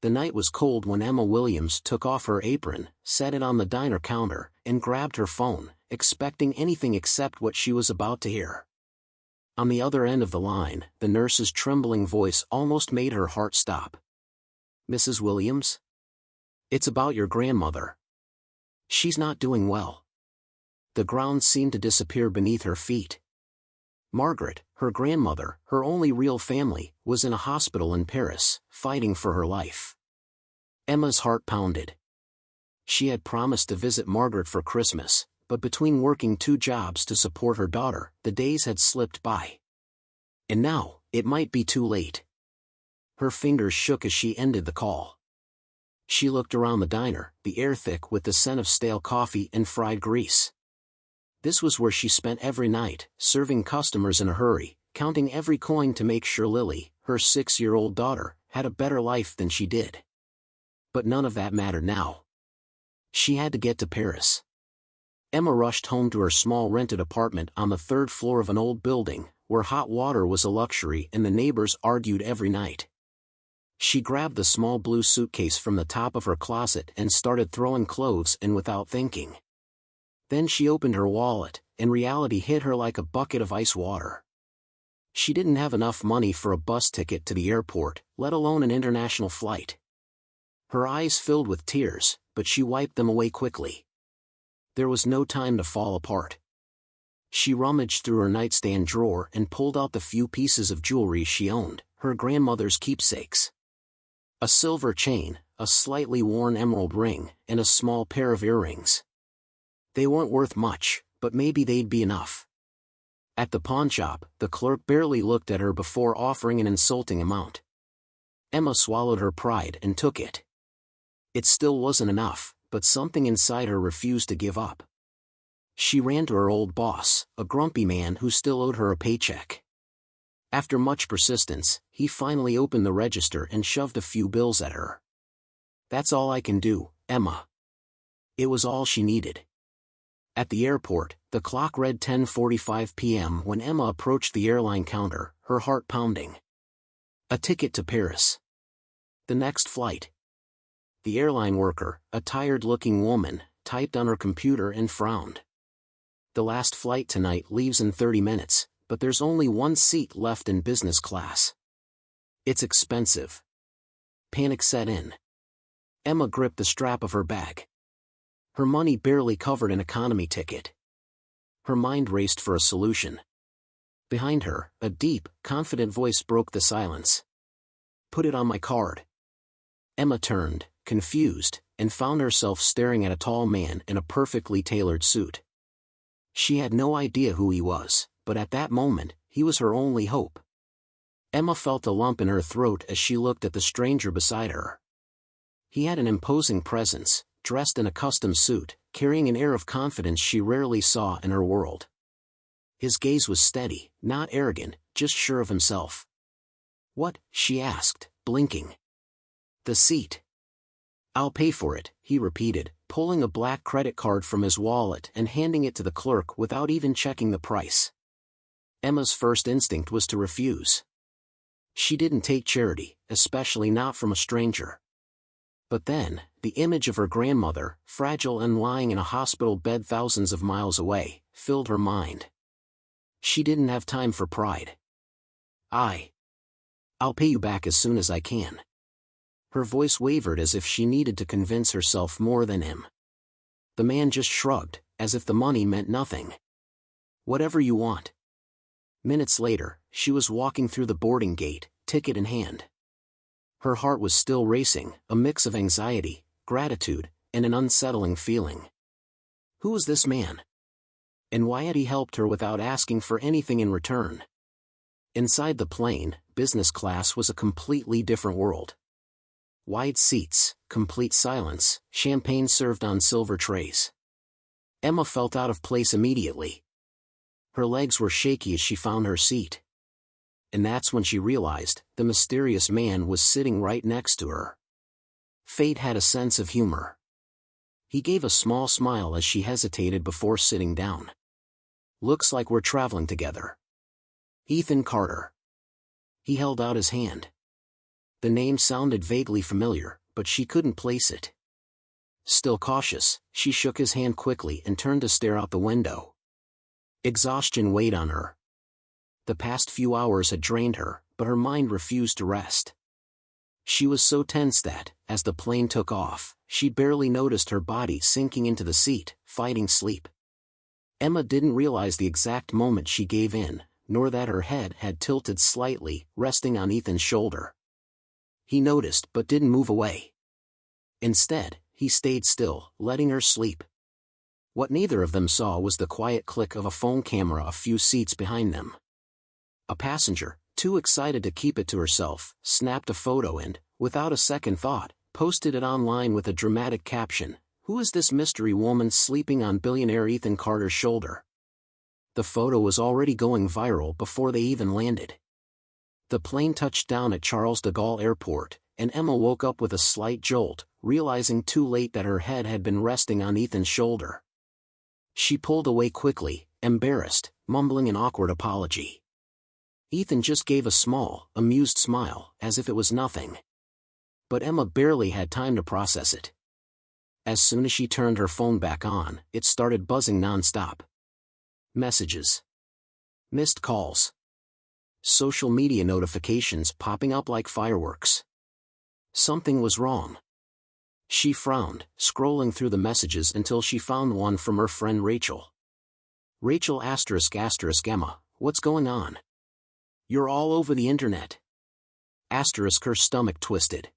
The night was cold when Emma Williams took off her apron, set it on the diner counter, and grabbed her phone, expecting anything except what she was about to hear. On the other end of the line, the nurse's trembling voice almost made her heart stop. "Mrs. Williams? It's about your grandmother. She's not doing well." The ground seemed to disappear beneath her feet. Margaret, her grandmother, her only real family, was in a hospital in Paris, fighting for her life. Emma's heart pounded. She had promised to visit Margaret for Christmas, but between working 2 jobs to support her daughter, the days had slipped by. And now, it might be too late. Her fingers shook as she ended the call. She looked around the diner, the air thick with the scent of stale coffee and fried grease. This was where she spent every night, serving customers in a hurry, counting every coin to make sure Lily, her 6-year-old daughter, had a better life than she did. But none of that mattered now. She had to get to Paris. Emma rushed home to her small rented apartment on the 3rd floor of an old building, where hot water was a luxury and the neighbors argued every night. She grabbed the small blue suitcase from the top of her closet and started throwing clothes in without thinking. Then she opened her wallet, and reality hit her like a bucket of ice water. She didn't have enough money for a bus ticket to the airport, let alone an international flight. Her eyes filled with tears, but she wiped them away quickly. There was no time to fall apart. She rummaged through her nightstand drawer and pulled out the few pieces of jewelry she owned, her grandmother's keepsakes. A silver chain, a slightly worn emerald ring, and a small pair of earrings. They weren't worth much, but maybe they'd be enough. At the pawnshop, the clerk barely looked at her before offering an insulting amount. Emma swallowed her pride and took it. It still wasn't enough, but something inside her refused to give up. She ran to her old boss, a grumpy man who still owed her a paycheck. After much persistence, he finally opened the register and shoved a few bills at her. "That's all I can do, Emma." It was all she needed. At the airport, the clock read 10:45 p.m. when Emma approached the airline counter, her heart pounding. A ticket to Paris. The next flight. The airline worker, a tired-looking woman, typed on her computer and frowned. "The last flight tonight leaves in 30 minutes, but there's only 1 seat left in business class. It's expensive." Panic set in. Emma gripped the strap of her bag. Her money barely covered an economy ticket. Her mind raced for a solution. Behind her, a deep, confident voice broke the silence. "Put it on my card." Emma turned, confused, and found herself staring at a tall man in a perfectly tailored suit. She had no idea who he was, but at that moment, he was her only hope. Emma felt a lump in her throat as she looked at the stranger beside her. He had an imposing presence, dressed in a custom suit, carrying an air of confidence she rarely saw in her world. His gaze was steady, not arrogant, just sure of himself. "What?" she asked, blinking. "The seat." "I'll pay for it," he repeated, pulling a black credit card from his wallet and handing it to the clerk without even checking the price. Emma's first instinct was to refuse. She didn't take charity, especially not from a stranger. But then, the image of her grandmother, fragile and lying in a hospital bed thousands of miles away, filled her mind. She didn't have time for pride. I'll pay you back as soon as I can." Her voice wavered as if she needed to convince herself more than him. The man just shrugged, as if the money meant nothing. "Whatever you want." Minutes later, she was walking through the boarding gate, ticket in hand. Her heart was still racing, a mix of anxiety, gratitude, and an unsettling feeling. Who was this man? And why had he helped her without asking for anything in return? Inside the plane, business class was a completely different world. Wide seats, complete silence, champagne served on silver trays. Emma felt out of place immediately. Her legs were shaky as she found her seat. And that's when she realized the mysterious man was sitting right next to her. Fate had a sense of humor. He gave a small smile as she hesitated before sitting down. "Looks like we're traveling together. Ethan Carter." He held out his hand. The name sounded vaguely familiar, but she couldn't place it. Still cautious, she shook his hand quickly and turned to stare out the window. Exhaustion weighed on her. The past few hours had drained her, but her mind refused to rest. She was so tense that, as the plane took off, she barely noticed her body sinking into the seat, fighting sleep. Emma didn't realize the exact moment she gave in, nor that her head had tilted slightly, resting on Ethan's shoulder. He noticed but didn't move away. Instead, he stayed still, letting her sleep. What neither of them saw was the quiet click of a phone camera a few seats behind them. A passenger, too excited to keep it to herself, snapped a photo and, without a second thought, posted it online with a dramatic caption, "Who is this mystery woman sleeping on billionaire Ethan Carter's shoulder?" The photo was already going viral before they even landed. The plane touched down at Charles de Gaulle Airport, and Emma woke up with a slight jolt, realizing too late that her head had been resting on Ethan's shoulder. She pulled away quickly, embarrassed, mumbling an awkward apology. Ethan just gave a small, amused smile, as if it was nothing. But Emma barely had time to process it. As soon as she turned her phone back on, it started buzzing non-stop. Messages. Missed calls. Social media notifications popping up like fireworks. Something was wrong. She frowned, scrolling through the messages until she found one from her friend Rachel. Rachel **** Emma, what's going on? You're all over the internet. ***, her stomach twisted.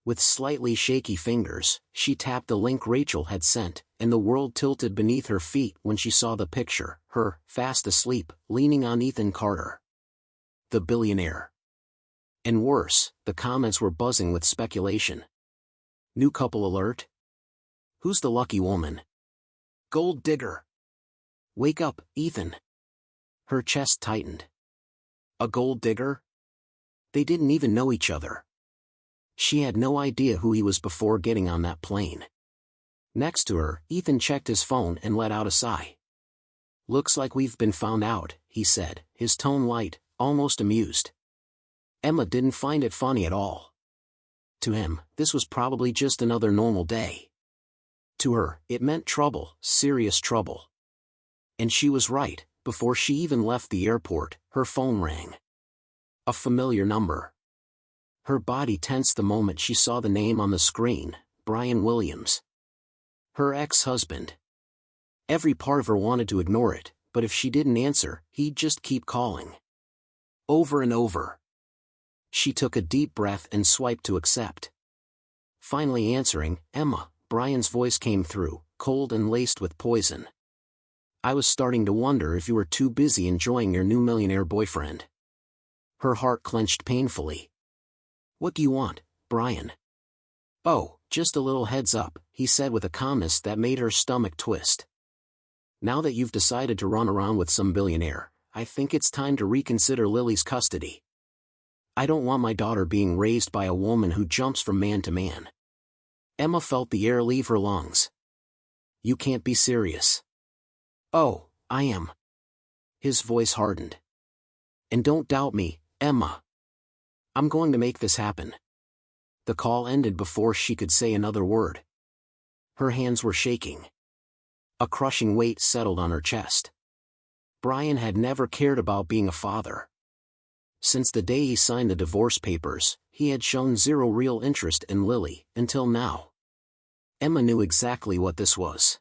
With slightly shaky fingers, she tapped the link Rachel had sent, and the world tilted beneath her feet when she saw the picture, her, fast asleep, leaning on Ethan Carter. The billionaire. And worse, the comments were buzzing with speculation. New couple alert? Who's the lucky woman? Gold digger. Wake up, Ethan. Her chest tightened. A gold digger? They didn't even know each other. She had no idea who he was before getting on that plane. Next to her, Ethan checked his phone and let out a sigh. Looks like we've been found out, he said, his tone light, almost amused. Emma didn't find it funny at all. To him, this was probably just another normal day. To her, it meant trouble, serious trouble. And she was right. Before she even left the airport, her phone rang. A familiar number. Her body tensed the moment she saw the name on the screen, Brian Williams. Her ex-husband. Every part of her wanted to ignore it, but if she didn't answer, he'd just keep calling. Over and over. She took a deep breath and swiped to accept. Finally answering, Emma, Brian's voice came through, cold and laced with poison. I was starting to wonder if you were too busy enjoying your new millionaire boyfriend. Her heart clenched painfully. What do you want, Brian? Oh, just a little heads up, he said with a calmness that made her stomach twist. Now that you've decided to run around with some billionaire, I think it's time to reconsider Lily's custody. I don't want my daughter being raised by a woman who jumps from man to man. Emma felt the air leave her lungs. You can't be serious. Oh, I am. His voice hardened. And don't doubt me, Emma. I'm going to make this happen. The call ended before she could say another word. Her hands were shaking. A crushing weight settled on her chest. Brian had never cared about being a father. Since the day he signed the divorce papers, he had shown zero real interest in Lily, until now. Emma knew exactly what this was.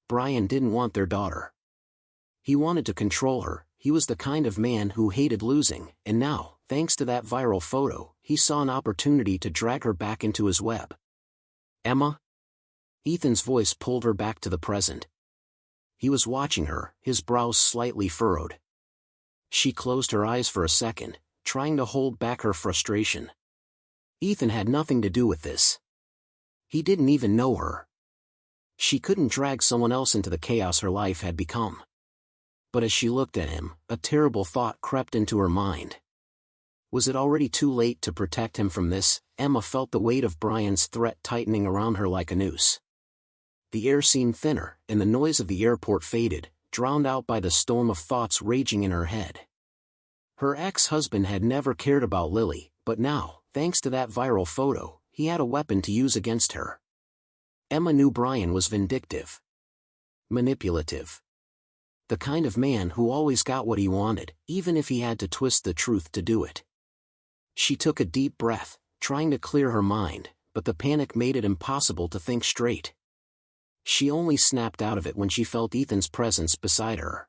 Brian didn't want their daughter. He wanted to control her. He was the kind of man who hated losing, and now, thanks to that viral photo, he saw an opportunity to drag her back into his web. Emma? Ethan's voice pulled her back to the present. He was watching her, his brows slightly furrowed. She closed her eyes for a second, trying to hold back her frustration. Ethan had nothing to do with this. He didn't even know her. She couldn't drag someone else into the chaos her life had become. But as she looked at him, a terrible thought crept into her mind. Was it already too late to protect him from this? Emma felt the weight of Brian's threat tightening around her like a noose. The air seemed thinner, and the noise of the airport faded, drowned out by the storm of thoughts raging in her head. Her ex-husband had never cared about Lily, but now, Thanks to that viral photo, he had a weapon to use against her. Emma knew Brian was vindictive, manipulative. The kind of man who always got what he wanted, even if he had to twist the truth to do it. She took a deep breath, trying to clear her mind, but the panic made it impossible to think straight. She only snapped out of it when she felt Ethan's presence beside her.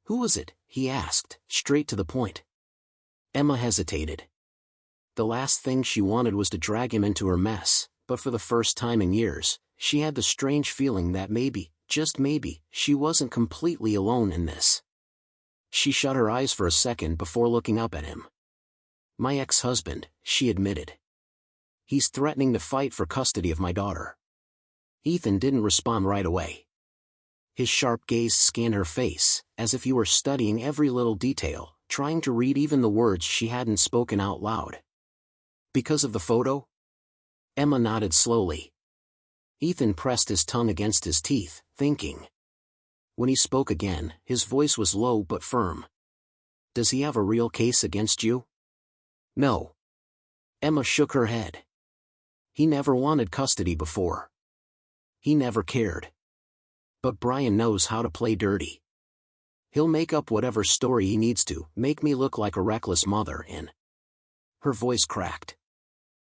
"Who was it?" he asked, straight to the point. Emma hesitated. The last thing she wanted was to drag him into her mess, but for the first time in years, she had the strange feeling that maybe, just maybe, she wasn't completely alone in this. She shut her eyes for a second before looking up at him. "My ex-husband," she admitted. "He's threatening to fight for custody of my daughter." Ethan didn't respond right away. His sharp gaze scanned her face, as if he were studying every little detail, trying to read even the words she hadn't spoken out loud. "Because of the photo?" Emma nodded slowly. Ethan pressed his tongue against his teeth, thinking. When he spoke again, his voice was low but firm. "Does he have a real case against you?" "No." Emma shook her head. "He never wanted custody before. He never cared. But Brian knows how to play dirty. He'll make up whatever story he needs to, make me look like a reckless mother and—" Her voice cracked.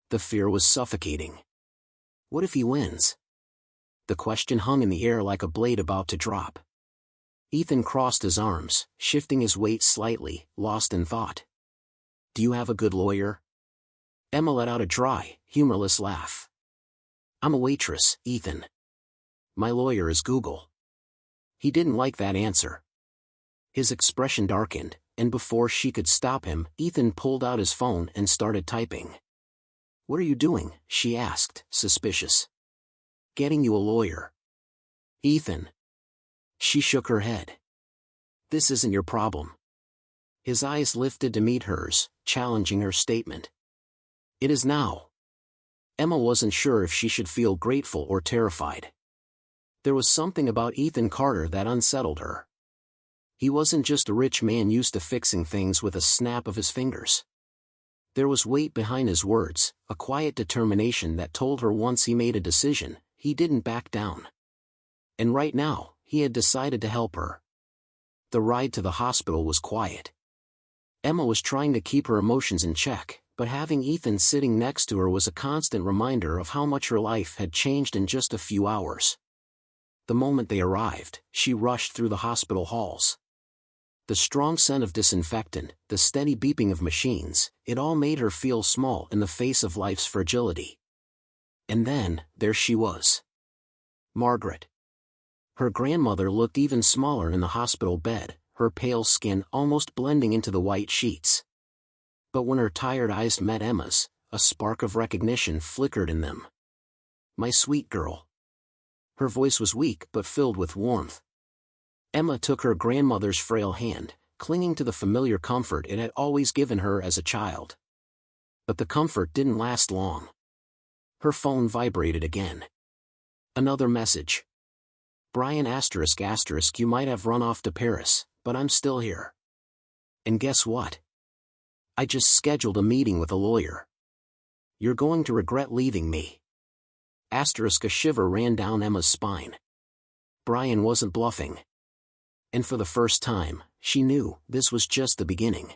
The fear was suffocating. What if he wins? The question hung in the air like a blade about to drop. Ethan crossed his arms, shifting his weight slightly, lost in thought. "Do you have a good lawyer?" Emma let out a dry, humorless laugh. "I'm a waitress, Ethan. My lawyer is Google." He didn't like that answer. His expression darkened, and before she could stop him, Ethan pulled out his phone and started typing. "What are you doing?" she asked, suspicious. "Getting you a lawyer." "Ethan." She shook her head. "This isn't your problem." His eyes lifted to meet hers, challenging her statement. "It is now." Emma wasn't sure if she should feel grateful or terrified. There was something about Ethan Carter that unsettled her. He wasn't just a rich man used to fixing things with a snap of his fingers. There was weight behind his words, a quiet determination that told her once he made a decision, he didn't back down. And right now, he had decided to help her. The ride to the hospital was quiet. Emma was trying to keep her emotions in check, but having Ethan sitting next to her was a constant reminder of how much her life had changed in just a few hours. The moment they arrived, she rushed through the hospital halls. The strong scent of disinfectant, the steady beeping of machines, it all made her feel small in the face of life's fragility. And then, there she was. Margaret. Her grandmother looked even smaller in the hospital bed, her pale skin almost blending into the white sheets. But when her tired eyes met Emma's, a spark of recognition flickered in them. "My sweet girl." Her voice was weak but filled with warmth. Emma took her grandmother's frail hand, clinging to the familiar comfort it had always given her as a child. But the comfort didn't last long. Her phone vibrated again. Another message. "Brian ***, you might have run off to Paris, but I'm still here. And guess what? I just scheduled a meeting with a lawyer. You're going to regret leaving me." ***, a shiver ran down Emma's spine. Brian wasn't bluffing. And for the first time, she knew this was just the beginning.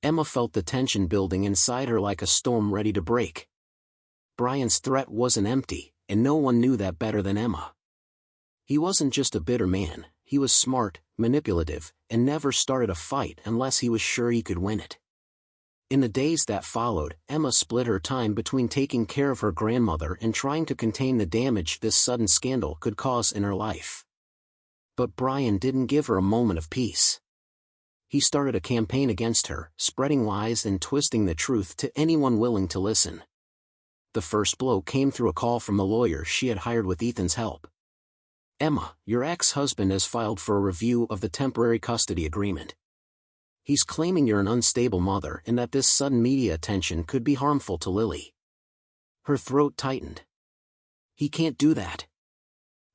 Emma felt the tension building inside her like a storm ready to break. Brian's threat wasn't empty, and no one knew that better than Emma. He wasn't just a bitter man, he was smart, manipulative, and never started a fight unless he was sure he could win it. In the days that followed, Emma split her time between taking care of her grandmother and trying to contain the damage this sudden scandal could cause in her life. But Brian didn't give her a moment of peace. He started a campaign against her, spreading lies and twisting the truth to anyone willing to listen. The first blow came through a call from the lawyer she had hired with Ethan's help. "Emma, your ex-husband has filed for a review of the temporary custody agreement. He's claiming you're an unstable mother and that this sudden media attention could be harmful to Lily." Her throat tightened. "He can't do that."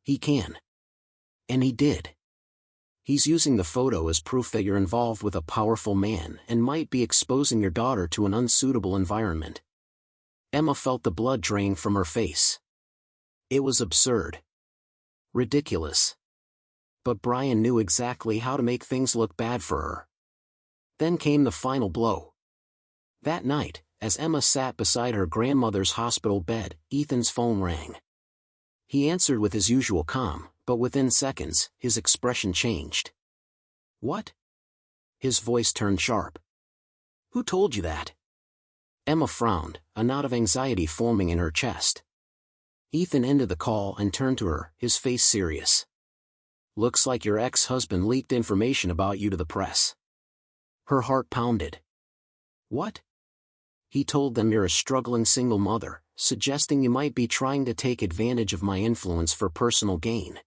"He can." And he did. He's using the photo as proof that you're involved with a powerful man and might be exposing your daughter to an unsuitable environment. Emma felt the blood drain from her face. It was absurd. Ridiculous. But Brian knew exactly how to make things look bad for her. Then came the final blow. That night, as Emma sat beside her grandmother's hospital bed, Ethan's phone rang. He answered with his usual calm, but within seconds, his expression changed. "What?" His voice turned sharp. "Who told you that?" Emma frowned, a knot of anxiety forming in her chest. Ethan ended the call and turned to her, his face serious. "Looks like your ex-husband leaked information about you to the press." Her heart pounded. "What?" "He told them you're a struggling single mother, suggesting you might be trying to take advantage of my influence for personal gain."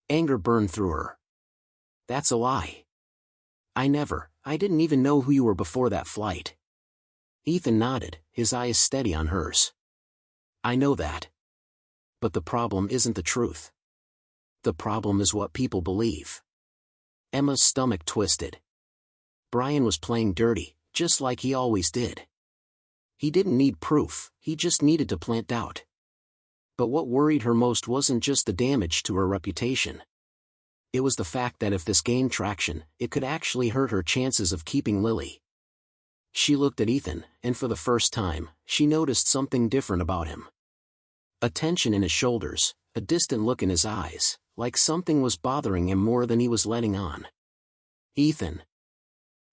Anger burned through her. "That's a lie. I didn't even know who you were before that flight." Ethan nodded, his eyes steady on hers. "I know that. But the problem isn't the truth. The problem is what people believe." Emma's stomach twisted. Brian was playing dirty, just like he always did. He didn't need proof, he just needed to plant doubt. But what worried her most wasn't just the damage to her reputation. It was the fact that if this gained traction, it could actually hurt her chances of keeping Lily. She looked at Ethan, and for the first time, she noticed something different about him. A tension in his shoulders, a distant look in his eyes, like something was bothering him more than he was letting on. "Ethan."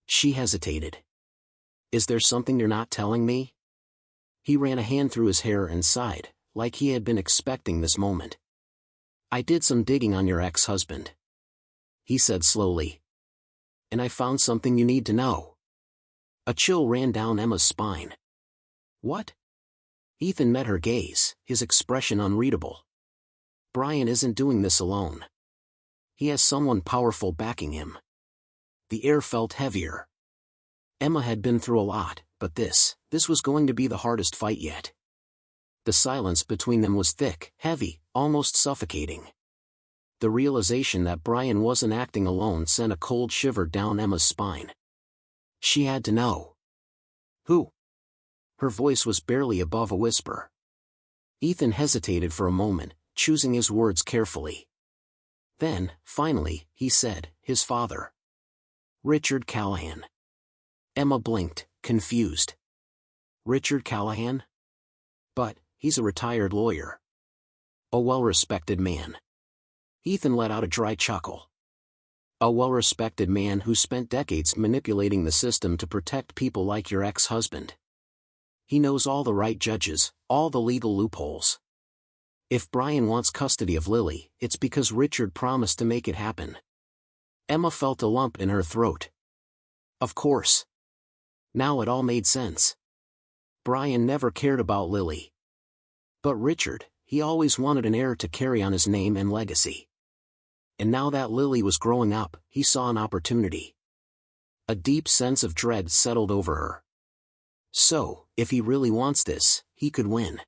She hesitated. "Is there something you're not telling me?" He ran a hand through his hair and sighed, like he had been expecting this moment. "I did some digging on your ex-husband," he said slowly. "And I found something you need to know." A chill ran down Emma's spine. "What?" Ethan met her gaze, his expression unreadable. "Brian isn't doing this alone. He has someone powerful backing him." The air felt heavier. Emma had been through a lot, but this was going to be the hardest fight yet. The silence between them was thick, heavy, almost suffocating. The realization that Brian wasn't acting alone sent a cold shiver down Emma's spine. She had to know. "Who?" Her voice was barely above a whisper. Ethan hesitated for a moment, choosing his words carefully. Then, finally, he said, "His father. Richard Callahan." Emma blinked, confused. "Richard Callahan? But he's a retired lawyer. A well-respected man." Ethan let out a dry chuckle. "A well-respected man who spent decades manipulating the system to protect people like your ex-husband. He knows all the right judges, all the legal loopholes. If Brian wants custody of Lily, it's because Richard promised to make it happen." Emma felt a lump in her throat. Of course. Now it all made sense. Brian never cared about Lily. But Richard, he always wanted an heir to carry on his name and legacy. And now that Lily was growing up, he saw an opportunity. A deep sense of dread settled over her. So, if he really wants this, he could win.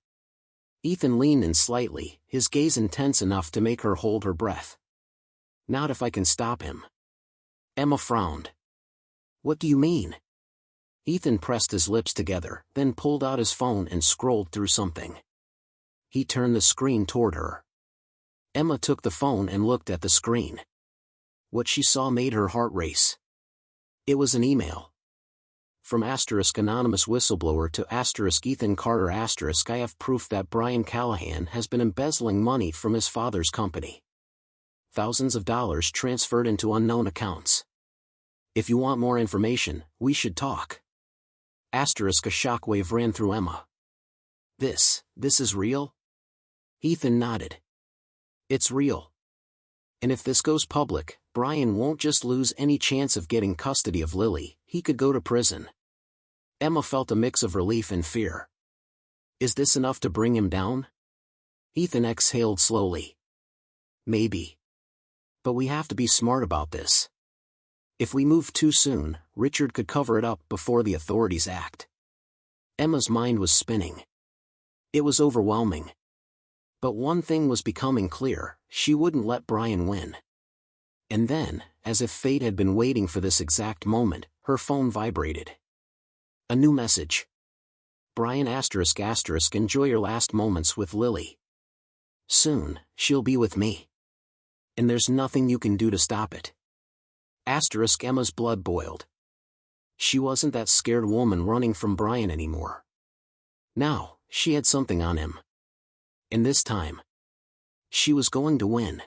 Ethan leaned in slightly, his gaze intense enough to make her hold her breath. "Not if I can stop him." Emma frowned. "What do you mean?" Ethan pressed his lips together, then pulled out his phone and scrolled through something. He turned the screen toward her. Emma took the phone and looked at the screen. What she saw made her heart race. It was an email. From *anonymous whistleblower to *Ethan Carter*. I have proof that Brian Callahan has been embezzling money from his father's company. Thousands of dollars transferred into unknown accounts. If you want more information, we should talk. *. A shockwave ran through Emma. This is real?" Ethan nodded. "It's real. And if this goes public, Brian won't just lose any chance of getting custody of Lily, he could go to prison." Emma felt a mix of relief and fear. "Is this enough to bring him down?" Ethan exhaled slowly. "Maybe. But we have to be smart about this. If we move too soon, Richard could cover it up before the authorities act." Emma's mind was spinning. It was overwhelming. But one thing was becoming clear, she wouldn't let Brian win. And then, as if fate had been waiting for this exact moment, her phone vibrated. A new message. Brian ****, enjoy your last moments with Lily. Soon, she'll be with me. And there's nothing you can do to stop it. Emma's blood boiled. She wasn't that scared woman running from Brian anymore. Now, she had something on him. And this time, she was going to win.